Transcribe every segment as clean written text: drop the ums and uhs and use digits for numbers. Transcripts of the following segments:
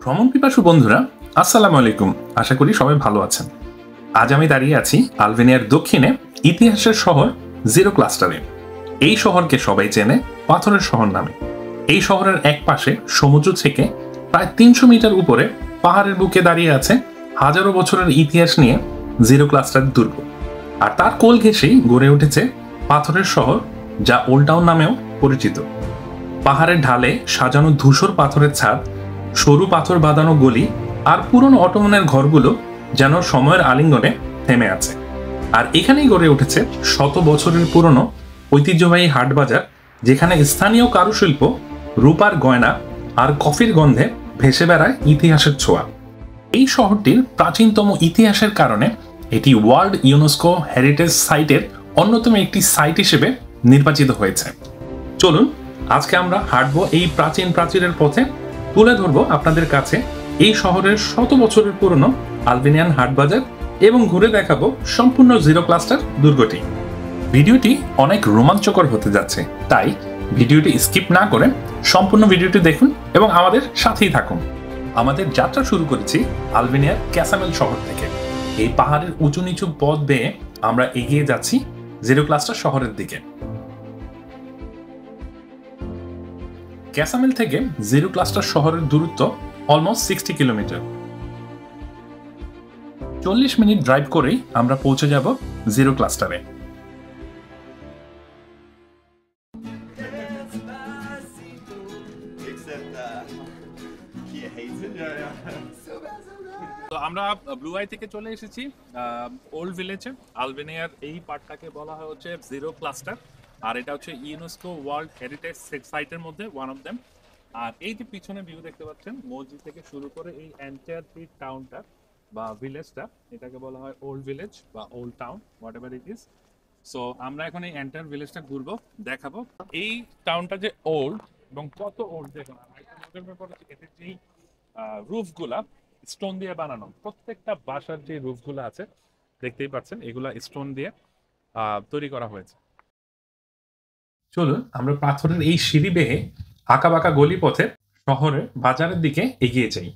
ভ্রমণ পিপাসু বন্ধুরা, আসসালামু আলাইকুম। আশা করি সবাই ভালো আছেন। আজ আমি দাঁড়িয়ে আছি আলবেনিয়ার দক্ষিণে ইতিহাসের শহর জিরো ক্লাস্টারে। এই শহরকে সবাই চেনে পাথরের শহর নামে। এই শহরের এক পাশে সমুদ্র থেকে প্রায় ৩০০ মিটার উপরে পাহাড়ের বুকে দাঁড়িয়ে আছে হাজারো বছরের ইতিহাস নিয়ে জিরো ক্লাস্টার দুর্গ। আর তার কোল ঘেঁষেই গড়ে উঠেছে পাথরের শহর, যা ওল্ড টাউন নামেও পরিচিত। পাহাড়ের ঢালে সাজানো ধূসর পাথরের ছাদ, সরু পাথর বাঁধানো গলি আর পুরনো অটোমানের ঘরগুলো যেন সময়ের আলিঙ্গনে থেমে আছে। আর এখানেই গড়ে উঠেছে শত বছরের পুরনো ঐতিহ্যবাহী হাট বাজার, যেখানে স্থানীয় কারুশিল্প, রূপার গয়না আর কফির গন্ধে ভেসে বেড়ায় ইতিহাসের ছোঁয়া। এই শহরটির প্রাচীনতম ইতিহাসের কারণে এটি ওয়ার্ল্ড ইউনেস্কো হেরিটেজ সাইটের অন্যতম একটি সাইট হিসেবে নির্বাচিত হয়েছে। চলুন আজকে আমরা হাঁটবো এই প্রাচীন প্রাচীরের পথে, তুলে ধরবো আপনাদের কাছে এই শহরের শত বছরের পুরনো আলবেনিয়ান হাট বাজার এবং ঘুরে দেখাবো সম্পূর্ণ জিরো ক্লাস্টার দুর্গটি। ভিডিওটি অনেক রোমাঞ্চকর হতে যাচ্ছে, তাই ভিডিওটি স্কিপ না করে সম্পূর্ণ ভিডিওটি দেখুন এবং আমাদের সাথেই থাকুন। আমাদের যাত্রা শুরু করেছি আলবেনিয়ার ক্যাসামেল শহর থেকে। এই পাহাড়ের উঁচু নিচু পথ বেয়ে আমরা এগিয়ে যাচ্ছি জিরো ক্লাস্টার শহরের দিকে। ক্যাসামেল থেকে জিরো ক্লাস্টার শহরের দূরত্ব অলমোস্ট 60 কিলোমিটার। 40 মিনিট ড্রাইভ করেই আমরা পৌঁছে যাব জিরো ক্লাস্টারে। তো আমরা ব্লু আই থেকে চলে এসেছি ওল্ড ভিলেজে। আলবেনিয়ার এই পার্টটাকে বলা হয় হচ্ছে জিরো ক্লাস্টার, আর এটা হচ্ছে ইউনেস্কো ওয়ার্ল্ড হেরিটেজ সাইটের মধ্যে ওয়ান অফ দেম। আর এই যে পিছনে ভিউ দেখতে পাচ্ছেন, মসজিদ থেকে শুরু করে এই এন্টায়ার টাউনটা বা ভিলেজটা, এটাকে বলা হয় ওল্ড ভিলেজ বা old town, what ever it is. So আমরা এখন এই এন্টায়ার ভিলেজটা ঘুরবো, দেখাবো এই টাউনটা যে ওল্ড এবং কত ওল্ড। দেখুন এদের যেই রুফগুলা স্টোন দিয়ে বানানো, প্রত্যেকটা বাসার যে রুফগুলো আছে দেখতেই পাচ্ছেন, এগুলা স্টোন দিয়ে তৈরি করা হয়েছে। চলুন আমরা পাথরের এই সিঁড়ি বেয়ে আঁকা বাঁকা গলি পথে শহরের বাজারের দিকে এগিয়ে যাই।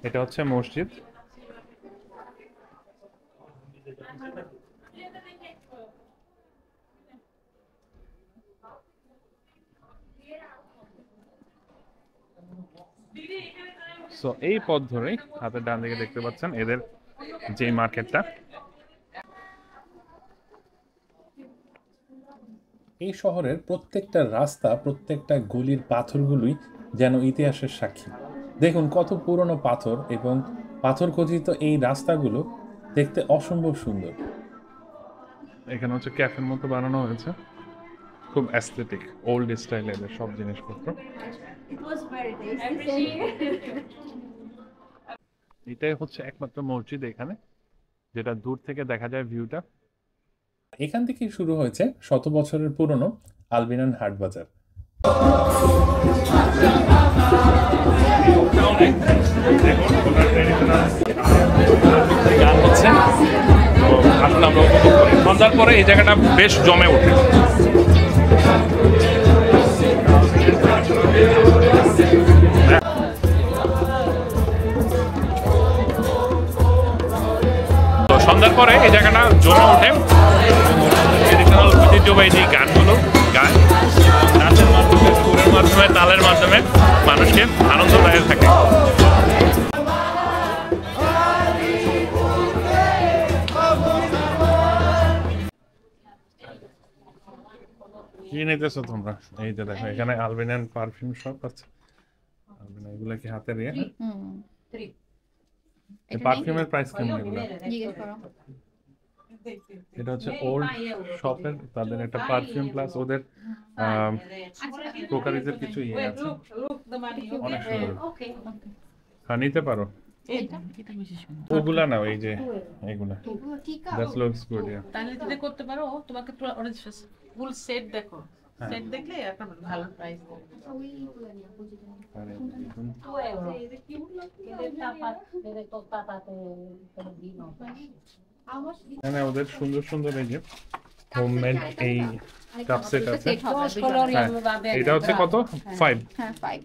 এটা হচ্ছে মসজিদ। সো এই পথ ধরেই হাতের ডান দিকে দেখতে পাচ্ছেন এদের যে মার্কেটটা। এই শহরের প্রত্যেকটা রাস্তা, প্রত্যেকটা গলির পাথরগুলোই যেন ইতিহাসের সাক্ষী। দেখুন কত পুরনো পাথর এবং পাথর খচিত এই রাস্তাগুলো দেখতে অসম্ভব সুন্দর। এখানে হচ্ছে ক্যাফের মতো বানানো হয়েছে, খুব অ্যাস্থেটিক ওল্ড স্টাইলের সব জিনিসপত্র। এটাই হচ্ছে একমাত্র মসজিদ এখানে, যেটা দূর থেকে দেখা যায় ভিউটা। এখান থেকেই শুরু হয়েছে শত বছরের পুরনো আলবেনিয়ান হাট বাজার। গান হচ্ছে, আসলে আমরা উপভোগ করি। সন্ধ্যার পরে এই জায়গাটা বেশ জমে ওঠে। তো সন্ধ্যার পরে এই জায়গাটা জমে ওঠে ট্রেডিশনাল ঐতিহ্যবাহী যে গানগুলো গায়, নাচের মাধ্যমে, সুরের মাধ্যমে, তালের মাধ্যমে মানুষকে আনন্দ দেয় থাকে। কি নিতেছো তোমরা? এই যে দেখো এখানে আলবেনিয়ান পারফিউম শপ আছে। আলবেনিয়া এগুলা কি হাতে দিয়ে? এই পারফিউমের প্রাইস কেমন এগুলা? এটা হচ্ছে ওল্ড শপের, তাদের একটা পারফিউম প্লাস ওদের ক্রোকারিজের কিছু ইয়ে আছে, অনেক সুন্দর। হ্যাঁ নিতে পারো, ওগুলা নাও, এই যে এগুলা। That looks good. তাহলে যদি করতে পারো, তোমাকে পুরো ফুল সেট দেখো, সেট দেখলে একটা ভালো প্রাইস দেবে। এখানে ওদের সুন্দর সুন্দর এই যে হোমমেড এই কাপ সেট আছে। এটা হচ্ছে কত? 5? হ্যাঁ 5।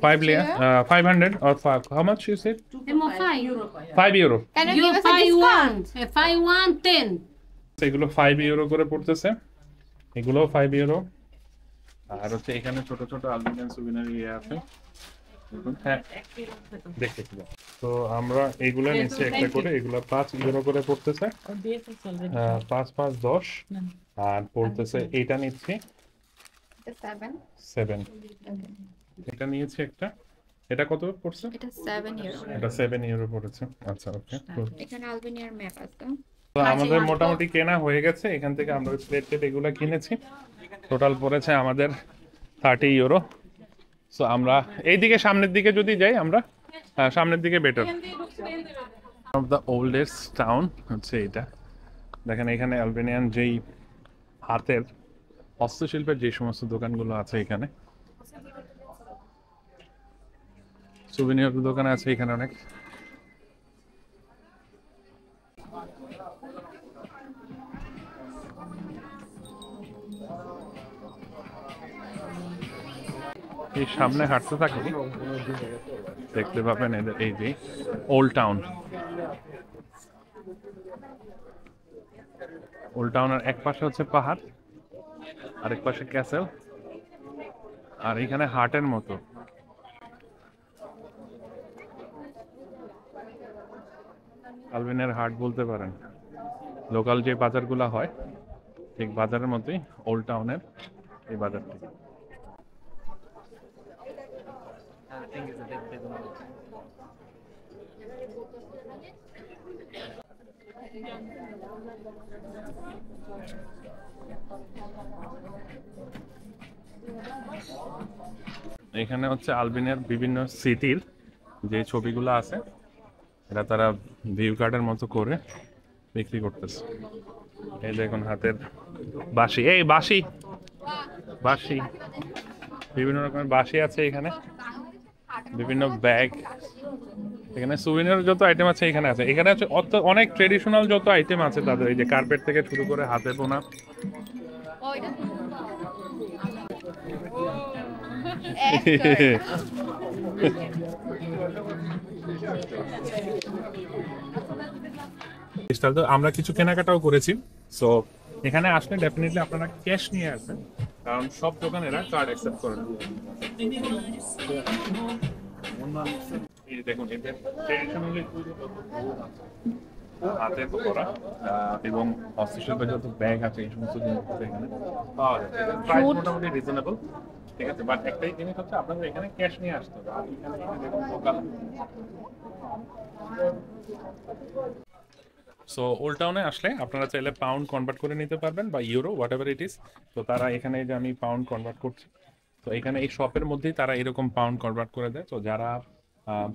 5 layer, 500 or 5. How much you said? Emo 5. euro. 5 euro. Can you You give us a buy discount? 1, 10. এগুলো 5 ইউরো করে পড়তেছে, এগুলো 5 ইউরো। আর হচ্ছে এখানে ছোট ছোট আলবিনিয়ান সুভিনার ইয়ে আছে। হ্যাঁ দেখতে পাচ্ছি। তো আমরা এগুলা নিচ্ছি একটা করে, এগুলা 5 ইউরো করে পড়তেছে। 5 5 10 আর পড়তেছে। এইটা নিচ্ছি 7। এটা নিয়েছি একটা। এটা কত পড়ছে? এটা 7 euro. এটা 7 ইউরো পড়েছে। আচ্ছা ওকে। এখানে আলবেনিয়ার ম্যাপ আছে। তো আমাদের মোটামুটি কেনা হয়ে গেছে। এখান থেকে আমরা প্লেট এগুলো কিনেছি। টোটাল পড়েছে আমাদের 30 ইউরো। সো আমরা এইদিকে সামনের দিকে যদি যাই, আমরা সামনের দিকে better. Of the oldest town হচ্ছে এটা। দেখেন এখানে আলবেনিয়ান যেই হাতের হস্তশিল্পের যে সমস্ত দোকানগুলো আছে, এখানে সুভিনিয়র দোকান আছে এখানে অনেক। এই সামনে হাঁটতে থাকলে দেখতে পাবেন এদের এই যে ওল্ড টাউন। ওল্ড টাউনের এক পাশে হচ্ছে পাহাড়, আরেক পাশে ক্যাসেল, আর এখানে হাটের মতো। আলবেনিয়ার হাট বলতে পারেন। লোকাল যে বাজারগুলো হয় ঠিক বাজারের মতোই ওল্ড টাউনের এই বাজারটি। এখানে হচ্ছে আলবেনিয়ার বিভিন্ন সিটির যে ছবিগুলো আছে, এটা তারা ভিউ কার্ডের মতো করে বিক্রি করতেছে। এই দেখুন হাতের বাঁশি, এই বাঁশি বাঁশি, বিভিন্ন রকমের বাঁশি আছে এখানে, বিভিন্ন ব্যাগ, এখানে সুভিনিয়র যত আইটেম আছে এখানে আছে। এখানে আছে অনেক ট্রেডিশনাল যত আইটেম আছে তাদের, এই যে কার্পেট থেকে শুরু করে হাতে বোনা। তো আমরা কিছু কেনাকাটাও করেছি। সো এখানে আসলে ডেফিনেটলি আপনারা ক্যাশ নিয়ে আসবেন, কারণ সব দোকানেরা কার্ড অ্যাকসেপ্ট করে না। এই দেখুন এদের ট্রেডিশনালি হাতে করা এবং হস্তশিল্পের যত ব্যাগ আছে এই সমস্ত জিনিস এখানে পাওয়া যায়। প্রাইস মোটামুটি রিজনেবল, ঠিক আছে। বাট একটাই জিনিস হচ্ছে আপনাদের এখানে ক্যাশ নিয়ে আসতে হবে। আর এখানে দেখুন লোকাল। সো ওল্ড টাউনে আসলে আপনারা চাইলে পাউন্ড কনভার্ট করে নিতে পারবেন বা euro, what ever it is. তো তারা এখানে যে আমি পাউন্ড কনভার্ট করছি, তো এখানে এই শপের মধ্যেই তারা এরকম পাউন্ড কনভার্ট করে দেয়। তো যারা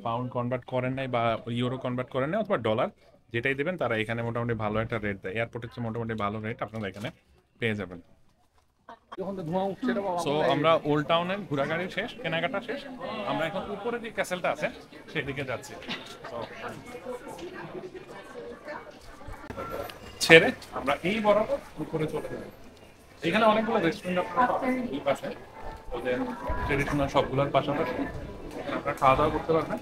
পাউন্ড কনভার্ট করেন নাই বা ইউরো কনভার্ট করেন নাই অথবা ডলার যেটাই দেবেন, তারা এখানে মোটামুটি ভালো একটা রেট দেয়। এয়ারপোর্টের চেয়ে মোটামুটি ভালো রেট আপনারা এখানে পেয়ে যাবেন। সো আমরা ওল্ড টাউনের ঘোরাঘুরি শেষ, কেনাকাটা শেষ। আমরা এখন উপরে যে ক্যাসেলটা আছে সেদিকে যাচ্ছি। ছেড়ে আমরা এই বরাবর উপরে চলে যাব। এখানে অনেকগুলো রেস্টুরেন্ট আপনারা পাবেন এই পাশে, ওদের ট্রেডিশনাল সবগুলোর পাশাপাশি আপনারা খাওয়া দাওয়া করতে পারবেন।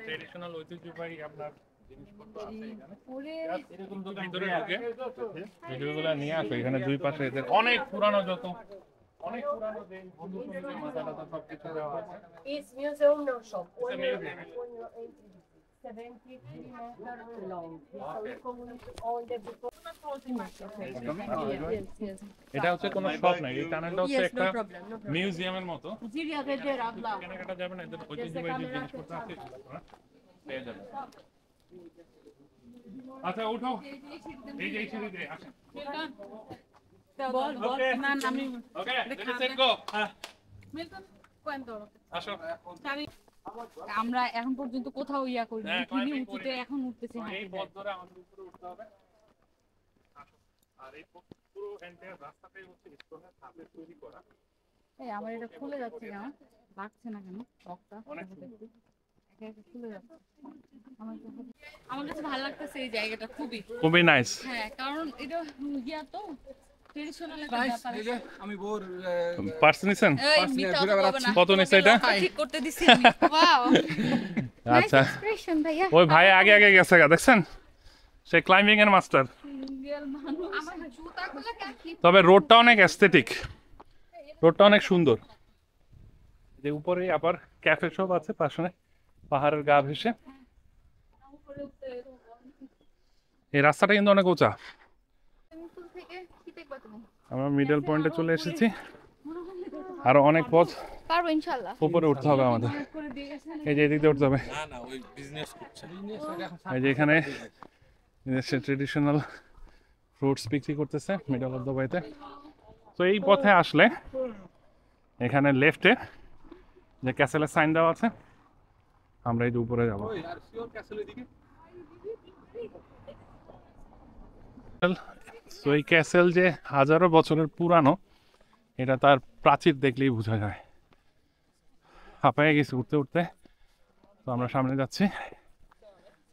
ট্রেডিশনাল ঐতিহ্যবাহী আপনার জিনিসপত্র আছে এখানে। এরকম তো ভিতরে ঢুকে ভিডিওগুলো নিয়ে আসো। এখানে দুই পাশে এদের অনেক পুরানো অনেক পুরানো যে বন্ধু মাথা টাথা সবকিছু দেওয়া আছে। It's museum no shop. It's a museum. 73 meters long. So we communicate all the people. এটা হচ্ছে কোনো শপ নাই, এই টানেলটা হচ্ছে একটা মিউজিয়ামের মতো। Ziria Vedera, blah. কেনাকাটা যাবে না, এদের ঐতিহ্যবাহী যে জিনিসপত্র আছে আপনারা পেয়ে যাবেন। আচ্ছা উঠো, এই যে সিঁড়ি দিয়ে আসেন। বল না আমি okay ready set go. Milton কোয়েন্টো আসো। আমরা এখন পর্যন্ত কোথাও ইয়া করিনি, তিনি উঁচুতে এখন উঠতেছি। এই পথ ধরে আমাদের উপরে উঠতে হবে। আসো। আর এই পুরো এন্টায়ার রাস্তাটাই হচ্ছে স্টোনের হাতে তৈরি করা। এই আমার এটা খুলে যাচ্ছে কেন, লাগছে না কেন লকটা, একে একে খুলে যাচ্ছে। আমার কাছে ভালো লাগতেছে এই জায়গাটা খুবই। খুবই নাইস। হ্যাঁ, কারণ এটা ইয়া তো ট্রেডিশনাল একটা ব্যাপার আছে। আমি বোর পার্স নিছেন? এই মিথ্যা কথা বলবে না। কত নিছে এটা? লকটা ঠিক করতে দিছি আমি। ওয়াও, আচ্ছা, এক্সপ্রেশন ভাইয়া। ওই ভাই আগে আগে গেছে গা, দেখছেন? সে ক্লাইম্বিং এর মাস্টার। সিঙ্গেল মানুষ আমার জুতাগুলো কি তবে রোডটা অনেক অ্যাস্থেটিক, রোডটা অনেক সুন্দর। যে উপরে আবার ক্যাফে সব আছে পাশে, পাহাড়ের গা ভেসে। উপরে উঠতে এই রাস্তাটা কিন্তু অনেক উঁচা। সুইমিং থেকে কি দেখবা তুমি? আমরা মিডল পয়েন্টে চলে এসেছি, আরো অনেক পথ পারবো ইনশাআল্লাহ। উপরে উঠতে হবে আমাদের। করে দিয়ে গেছেন। এই যে এদিক দিয়ে উঠতে হবে। না না ওই বিজনেস করছে এই যে এখানে ট্রেডিশনাল ফ্রুটস বিক্রি করতেছে মিডল অফ দুবাইতে। তো এই পথে আসলে এখানে লেফটে যে ক্যাসেলের সাইন দেওয়া আছে, আমরা এই যে উপরে যাবো। তো এই ক্যাসেল যে হাজারো বছরের পুরানো, এটা তার প্রাচীর দেখলেই বোঝা যায়। হাঁপায়ে গেছি উঠতে উঠতে। তো আমরা সামনে যাচ্ছি,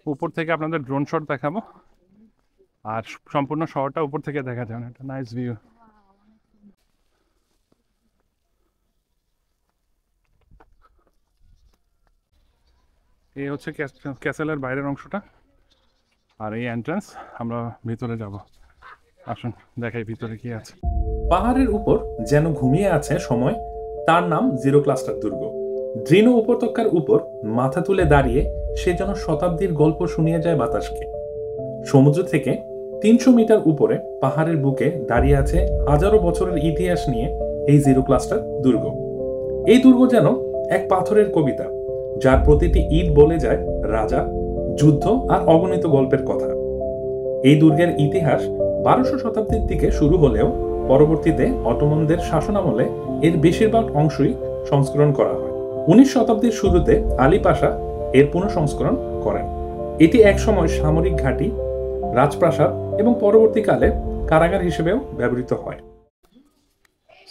উপর থেকে আপনাদের ড্রোন শট দেখাবো, আর সম্পূর্ণ শহরটা উপর থেকে দেখা যায়, একটা নাইস ভিউ। এই হচ্ছে ক্যাসেলের বাইরের অংশটা, আর এই এন্ট্রান্স। আমরা ভিতরে যাব, আসুন দেখাই ভিতরে কি আছে। পাহাড়ের উপর যেন ঘুমিয়ে আছে সময়, তার নাম জিরো ক্লাস্টার দুর্গ। দৃঢ় উপত্যকার উপর মাথা তুলে দাঁড়িয়ে সে যেন শতাব্দীর গল্প শুনিয়ে যায় বাতাসকে। সমুদ্র থেকে 300 মিটার উপরে পাহাড়ের বুকে দাঁড়িয়ে আছে হাজারো বছরের ইতিহাস নিয়ে এই জিরো ক্লাস্টার দুর্গ। এই দুর্গ যেন এক পাথরের কবিতা, যার প্রতিটি ইট বলে যায় রাজা, যুদ্ধ আর অগণিত গল্পের কথা। এই দুর্গের ইতিহাস 1200 শতাব্দীর দিকে শুরু হলেও পরবর্তীতে অটোমনদের শাসনামলে এর বেশিরভাগ অংশই সংস্করণ করা হয়। 19 শতাব্দীর শুরুতে আলী পাশা এর পুনঃসংস্করণ করেন। এটি একসময় সামরিক ঘাঁটি, রাজপ্রাসাদ এবং পরবর্তীকালে কারাগার হিসেবেও ব্যবহৃত হয়।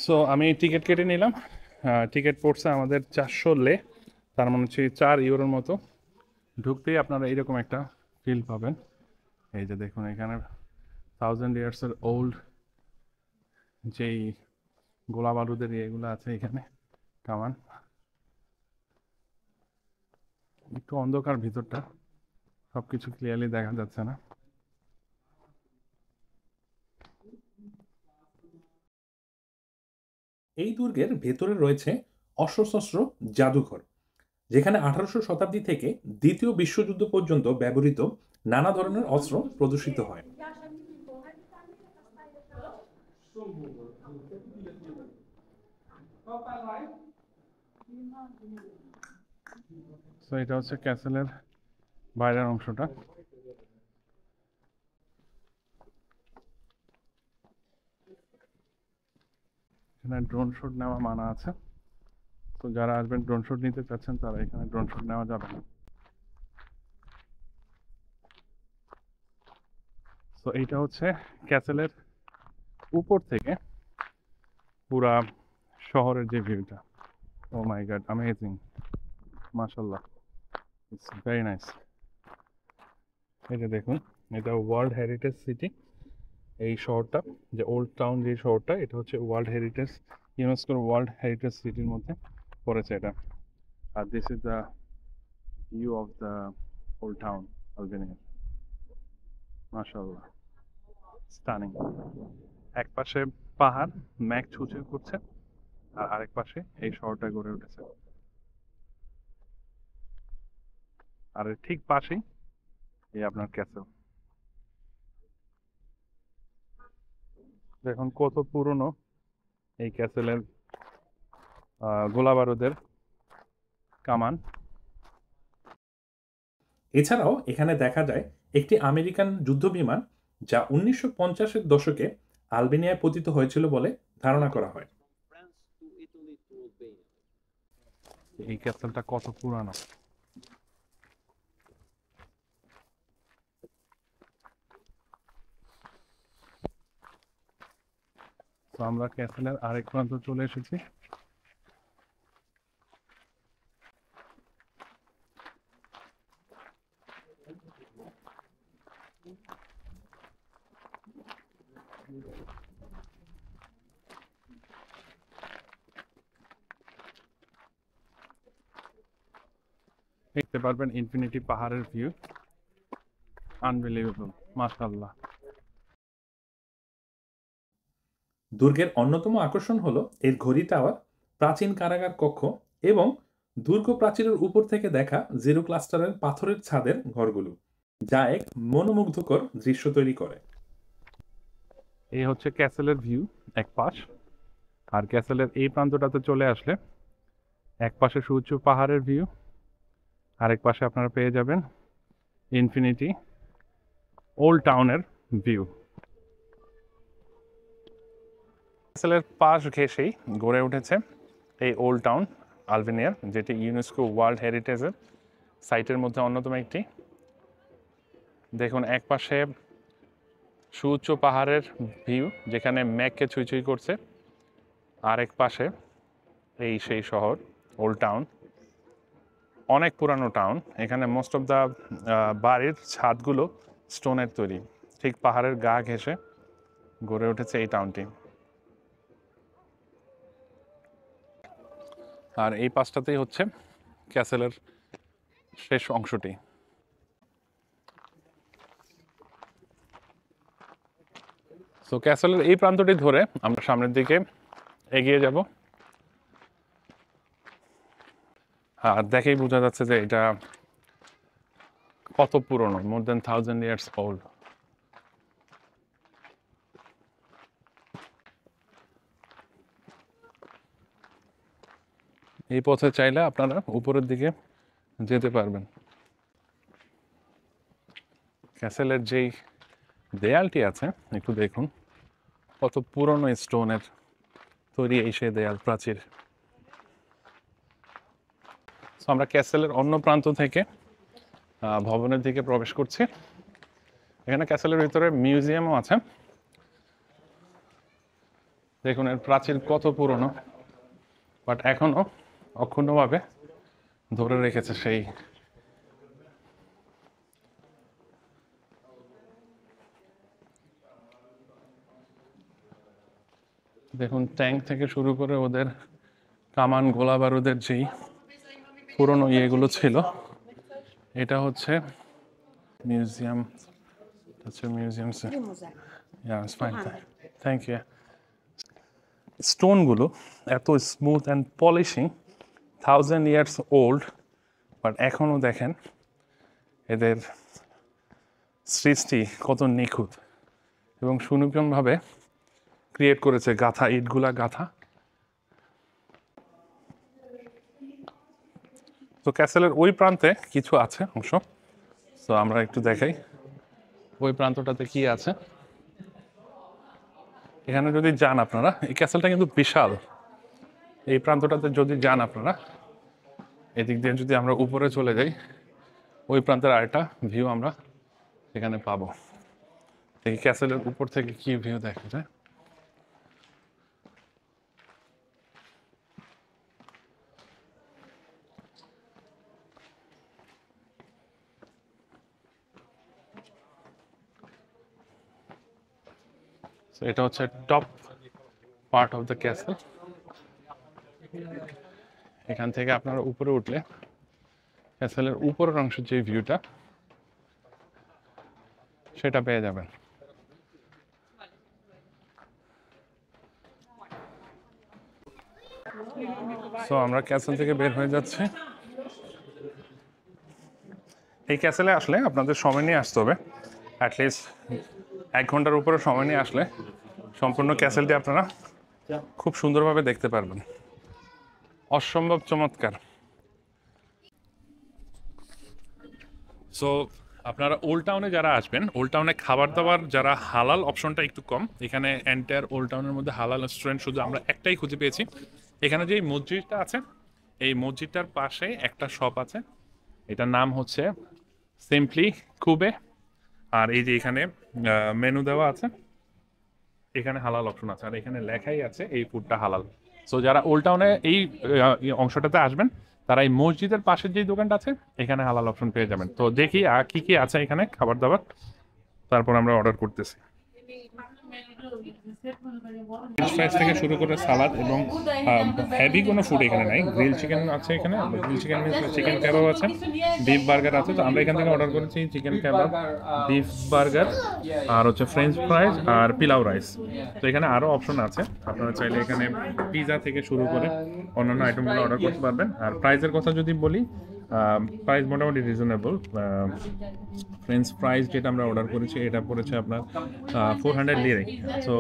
সো আমি টিকিট কেটে নিলাম। টিকিট পড়ছে আমাদের 400 লে, তার মানে হচ্ছে 4 ইউরোর মতো। ঢুকতেই আপনারা এইরকম একটা ফিল পাবেন। এই যে দেখুন, এখানে 1000 ইয়ার্সের ওল্ড যেই গোলা বারুদের এগুলো আছে এখানে, কামান। একটু অন্ধকার ভিতরটা, সবকিছু ক্লিয়ারলি দেখা যাচ্ছে না। এই দুর্গের ভেতরে রয়েছে অস্ত্রশস্ত্র জাদুঘর, যেখানে 1800 শতাব্দী থেকে দ্বিতীয় বিশ্বযুদ্ধ পর্যন্ত ব্যবহৃত নানা ধরনের অস্ত্র প্রদর্শিত হয়। তো এটা হচ্ছে ক্যাসেলের বাইরের অংশটা। এখানে ড্রোন শুট নেওয়া মানা আছে, তো যারা আসবেন ড্রোন শুট নিতে চাচ্ছেন তারা এখানে ড্রোন শুট নেওয়া যাবে না। তো এইটা হচ্ছে ক্যাসেলের উপর থেকে পুরা শহরের যে ভিউটা। ও মাই গড, অ্যামেজিং, মাশাআল্লাহ, ইটস ভেরি নাইস। এই যে দেখুন, এটা ওয়ার্ল্ড হেরিটেজ সিটি। এই শহরটা, যে ওল্ড টাউন যে শহরটা, এটা হচ্ছে ওয়ার্ল্ড হেরিটেজ, ইউনেস্কোর ওয়ার্ল্ড হেরিটেজ সিটির মধ্যে পড়েছে এটা। আর this is the view of the old town Albania. মাশাআল্লাহ, স্টানিং। এক পাশে পাহাড় মেঘ ছুঁচে করছে, আর আরেক পাশে এই শহরটা গড়ে উঠেছে। আর এর ঠিক পাশেই এই আপনার ক্যাসেল। দেখুন কত পুরনো এই ক্যাসেলের গোলা বারুদের কামান। এছাড়াও এখানে দেখা যায় একটি আমেরিকান যুদ্ধ বিমান, যা 1950-এর দশকে আলবেনিয়ায় পতিত হয়েছিল বলে ধারণা করা হয়। এই ক্যাসেলটা কত পুরানো। তো আমরা ক্যাসেলের আরেক প্রান্ত চলে এসেছি। দেখতে পারবেন ইনফিনিটি পাহাড়ের ভিউ, আনবিলিভেবল, মাশাআল্লাহ। দুর্গের অন্যতম আকর্ষণ হলো এর ঘড়ি টাওয়ার, প্রাচীন কারাগার কক্ষ এবং দুর্গ প্রাচীরের উপর থেকে দেখা জিরো ক্লাস্টারের পাথরের ছাদের ঘরগুলো, যা এক মনোমুগ্ধকর দৃশ্য তৈরি করে। এই হচ্ছে ক্যাসেলের ভিউ এক পাশ, আর ক্যাসেলের এই প্রান্তটাতে চলে আসলে এক পাশে সুউচ্চ পাহাড়ের ভিউ, আরেক পাশে আপনারা পেয়ে যাবেন ইনফিনিটি ওল্ড টাউনের ভিউ। ক্যাসেলের পাশ ঘেঁষেই গড়ে উঠেছে এই ওল্ড টাউন আলবেনিয়ার, যেটি ইউনেস্কো ওয়ার্ল্ড হেরিটেজের সাইটের মধ্যে অন্যতম একটি। দেখুন এক পাশে সুউচ্চ পাহাড়ের ভিউ যেখানে মেঘকে ছুঁই ছুঁই করছে, আরেক পাশে এই সেই শহর ওল্ড টাউন, অনেক পুরানো টাউন। এখানে মোস্ট অফ দ্য বাড়ির ছাদগুলো স্টোনের তৈরি, ঠিক পাহাড়ের গা ঘেঁষে গড়ে উঠেছে এই টাউনটি। আর এই পাশটাতেই হচ্ছে ক্যাসেলের শেষ অংশটি। তো ক্যাসেলের এই প্রান্তটি ধরে আমরা সামনের দিকে এগিয়ে যাব, আর দেখেই বোঝা যাচ্ছে যে এটা কত পুরনো, মোর দেন 1000 years old। এই পথে চাইলে আপনারা উপরের দিকে যেতে পারবেন। ক্যাসেলের যেই দেয়ালটি আছে একটু দেখুন, কত পুরনো স্টোনের তৈরি এই সেই দেয়াল প্রাচীর। তো আমরা ক্যাসেলের অন্য প্রান্ত থেকে ভবনের দিকে প্রবেশ করছি। এখানে ক্যাসেলের ভিতরে মিউজিয়ামও আছে। দেখুন এর প্রাচীর কত পুরনো, বাট এখনো অক্ষুণ্ণভাবে ধরে রেখেছে সেই দেখুন ট্যাঙ্ক থেকে শুরু করে ওদের কামান গোলা বারুদের যেই পুরনো ইয়েগুলো ছিল, এটা হচ্ছে মিউজিয়াম। Thank you. স্টোনগুলো এত smooth and polishing, 1000 years old, but এখনও দেখেন এদের সৃষ্টি কত নিখুঁত এবং সুনিপুণভাবে ক্রিয়েট করেছে গাথা, ইটগুলা গাথা। তো ক্যাসেলের ওই প্রান্তে কিছু আছে অংশ, তো আমরা একটু দেখাই ওই প্রান্তটাতে কি আছে। এখানে যদি যান আপনারা, এই ক্যাসেলটা কিন্তু বিশাল। এই প্রান্তটাতে যদি যান আপনারা, এদিক দিয়ে যদি আমরা উপরে চলে যাই, ওই প্রান্তের আরেকটা ভিউ আমরা এখানে পাবো। এই ক্যাসেলের উপর থেকে কি ভিউ দেখা যায়। এটা হচ্ছে top part of the castle. এখান থেকে আপনারা উপরে উঠলে ক্যাসেলের উপরের অংশ যে ভিউটা সেটা পেয়ে যাবেন। সো আমরা ক্যাসেল থেকে বের হয়ে যাচ্ছি। এই ক্যাসেলে আসলে আপনাদের সময় নিয়ে আসতে হবে, অ্যাটলিস্ট 1 ঘন্টার উপরে সময় নিয়ে আসলে সম্পূর্ণ ক্যাসেলটি আপনারা খুব সুন্দরভাবে দেখতে পারবেন। অসম্ভব চমৎকার। সো আপনারা ওল্ড টাউনে যারা আসবেন, ওল্ড টাউনে খাবার দাবার যারা হালাল অপশনটা একটু কম, এখানে এন্টায়ার ওল্ড টাউনের মধ্যে হালাল রেস্টুরেন্ট শুধু আমরা একটাই খুঁজে পেয়েছি। এখানে যে মসজিদটা আছে, এই মসজিদটার পাশে একটা শপ আছে, এটার নাম হচ্ছে সিম্পলি কুবে। আর এই যে এখানে মেনু দেওয়া আছে, এখানে হালাল অপশন আছে, আর এখানে লেখাই আছে এই ফুডটা হালাল। সো যারা ওল্ড টাউনে এই অংশটাতে আসবেন, তারা এই মসজিদের পাশের যে দোকানটা আছে এখানে হালাল অপশন পেয়ে যাবেন। তো দেখি কি কি আছে এখানে খাবার দাবার, তারপর আমরা অর্ডার করতেছি। ফ্রেঞ্চ ফ্রাইস থেকে শুরু করে সালাদ এবং হেভি কোনো ফুড এখানে নাই। গ্রিল চিকেন আছে এখানে, গ্রিল চিকেন চিকেন কাবাব আছে, বিফ বার্গার আছে। তো আমরা এখান থেকে অর্ডার করেছি চিকেন কাবাব, বিফ বার্গার, আর হচ্ছে ফ্রেঞ্চ ফ্রাইস আর পিলাও রাইস। তো এখানে আরও অপশন আছে, আপনারা চাইলে এখানে পিৎজা থেকে শুরু করে অন্যান্য আইটেমগুলো অর্ডার করতে পারবেন। আর প্রাইসের কথা যদি বলি, প্রাইস মোটামুটি রিজনেবল। ফ্রেঞ্চ ফ্রাইস যেটা আমরা অর্ডার করেছি এটা পড়েছে আপনার 400 লিরে, সো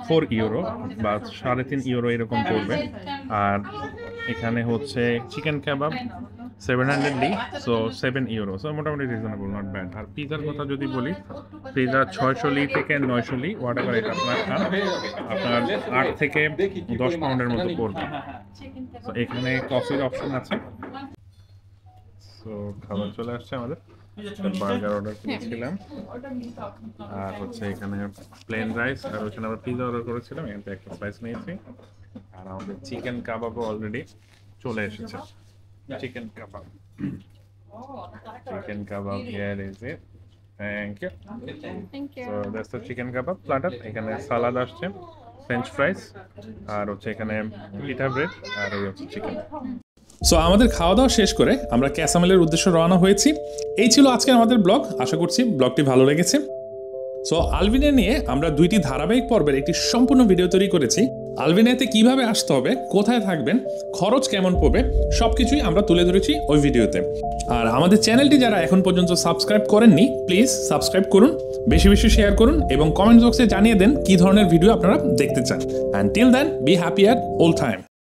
4 ইউরো বা 3.5 ইউরো এরকম পড়বে। আর এখানে হচ্ছে চিকেন কাবাব 700 লি, সো 7 ইউরো, সো মোটামুটি রিজনেবল, নট ব্যাড। আর পিৎজার কথা যদি বলি, পিৎজা 600 লি থেকে 900 লি, হোয়াট এভার এটা আপনার খান, আপনার 8 থেকে 10 পাউন্ডের মতো পড়বে। তো এখানে কফির অপশন আছে। তো খাবার চলে আসছে আমাদের, বার্গার অর্ডার করেছিলাম, আর হচ্ছে এখানে প্লেন রাইস, আর ওখানে আমরা পিৎজা অর্ডার করেছিলাম, এখান থেকে একটা স্লাইস নিয়েছি। আর আমাদের চিকেন কাবাবও অলরেডি চলে এসেছে। Chicken kebab, chicken kebab, here is it, thank you. So that's the chicken kebab platter. এখানে সালাদ আসছে, ফ্রেঞ্চ ফ্রাইস, আর হচ্ছে এখানে পিটা ব্রেড, আর এই হচ্ছে চিকেন। সো আমাদের খাওয়া দাওয়া শেষ করে আমরা ক্যাসামেলের উদ্দেশ্যে রওনা হয়েছি। এই ছিল আজকে আমাদের ব্লগ। আশা করছি ব্লগটি ভালো লেগেছে। সো আলবেনিয়া নিয়ে আমরা 2টি ধারাবাহিক পর্বের একটি সম্পূর্ণ ভিডিও তৈরি করেছি। আলবেনিয়াতে কিভাবে আসতে হবে, কোথায় থাকবেন, খরচ কেমন পড়বে, সবকিছুই আমরা তুলে ধরেছি ওই ভিডিওতে। আর আমাদের চ্যানেলটি যারা এখন পর্যন্ত সাবস্ক্রাইব করেননি, প্লিজ সাবস্ক্রাইব করুন, বেশি বেশি শেয়ার করুন এবং কমেন্ট বক্সে জানিয়ে দেন কী ধরনের ভিডিও আপনারা দেখতে চান। And till then, be happy at all time.